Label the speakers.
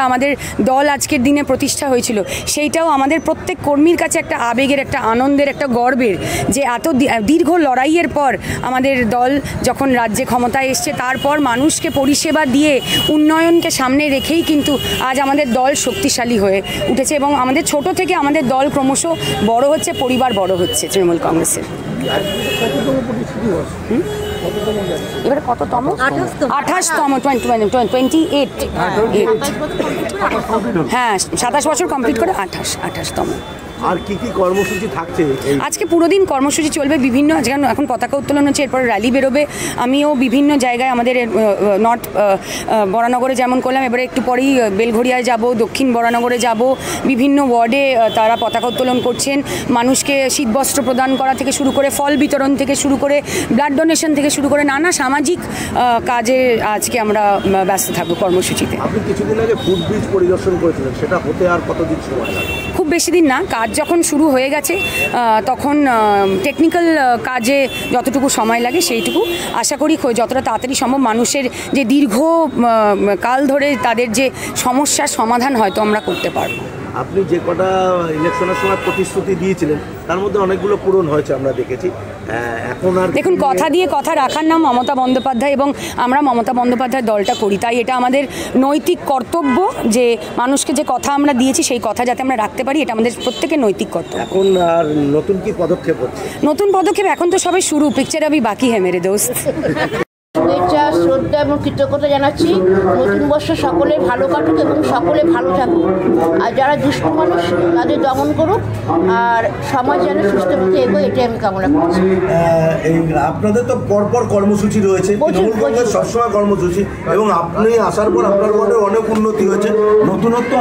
Speaker 1: আমাদের দল আজকের দিনে প্রতিষ্ঠা হয়েছিল, সেইটাও আমাদের প্রত্যেক কর্মীর কাছে একটা আবেগের, একটা আনন্দের, একটা গর্বের, যে এত দীর্ঘ লড়াইয়ের পর আমাদের দল যখন রাজ্যে ক্ষমতায় এসছে, তারপর মানুষকে পরিষেবা দিয়ে উন্নয়নকে সামনে রেখেই কিন্তু আজ আমাদের দল শক্তিশালী হয়ে উঠেছে এবং আমাদের ছোট থেকে আমাদের দল ক্রমশ বড় হচ্ছে, পরিবার বড় হচ্ছে তৃণমূল কংগ্রেসের। এবারে কততম? 28তম, 28। হ্যাঁ, 27 বছর কমপ্লিট করে 28তম।
Speaker 2: আর কি কি কর্মসূচি থাকছে?
Speaker 1: আজকে পুরো দিন কর্মসূচি চলবে, বিভিন্ন যেমন এখন পতাকা উত্তোলন হচ্ছে, এরপর র্যালি বেরোবে। আমিও বিভিন্ন জায়গায় আমাদের নর্থ বরানগরে যেমন করলাম, এবারে একটু পরেই বেলঘড়িয়ায় যাব, দক্ষিণ বরানগরে যাব, বিভিন্ন ওয়ার্ডে তারা পতাকা উত্তোলন করছেন। মানুষকে শীতবস্ত্র প্রদান করা থেকে শুরু করে, ফল বিতরণ থেকে শুরু করে, ব্লাড ডোনেশন থেকে শুরু করে নানা সামাজিক কাজে আজকে আমরা ব্যস্ত থাকবো কর্মসূচিতে।
Speaker 2: আপনি কিছুদিন আগে ফুড ব্রিজ পরিদর্শন করেছিলেন, সেটা হতে আর কতদিন সময় লাগে?
Speaker 1: খুব বেশি দিন না, কাজ যখন শুরু হয়ে গেছে তখন টেকনিক্যাল কাজে যতটুকু সময় লাগে সেইটুকু আশা করি যতটা তাড়াতাড়ি সম্ভব মানুষের যে দীর্ঘ কাল ধরে তাদের যে সমস্যার সমাধান হয়তো আমরা করতে পারবো।
Speaker 2: আপনি যে কটা ইলেকশনের সময় প্রতিশ্রুতি দিয়েছিলেন তার মধ্যে অনেকগুলো পূরণ হয়েছে আমরা দেখেছি। এখন আর
Speaker 1: দেখুন, কথা দিয়ে কথা রাখার নাম মমতা বন্দ্যোপাধ্যায়, এবং আমরা মমতা বন্দ্যোপাধ্যায় দলটা করি, তাই এটা আমাদের নৈতিক কর্তব্য যে মানুষকে যে কথা আমরা দিয়েছি সেই কথা যাতে আমরা রাখতে পারি, এটা আমাদের প্রত্যেকের নৈতিক কর্তব্য।
Speaker 2: এখন আর নতুন কি পদক্ষেপ হচ্ছে?
Speaker 1: নতুন পদক্ষেপ এখন তো সবে শুরু, পিকচার আবি বাকি হ্যাঁ মেরে দোস্ত।
Speaker 3: শুভেচ্ছা, শ্রদ্ধা এবং কৃতজ্ঞতা জানাচ্ছি। নতুন বর্ষ সকলের ভালো কাটুক এবং সকলে ভালো থাকুক, আর যারা দুষ্ট মানুষ তাদের দমন করুক, আর সমাজ যেন সুস্থ পথে এগোয়, এটাই আমি কামনা করছি।
Speaker 2: আপনাদের তো পরপর কর্মসূচি রয়েছে, তৃণমূল কংগ্রেস সবসময় কর্মসূচি, এবং আপনি আসার পর আপনার ওয়ার্ডে অনেক উন্নতি হয়েছে, নতুনত্ব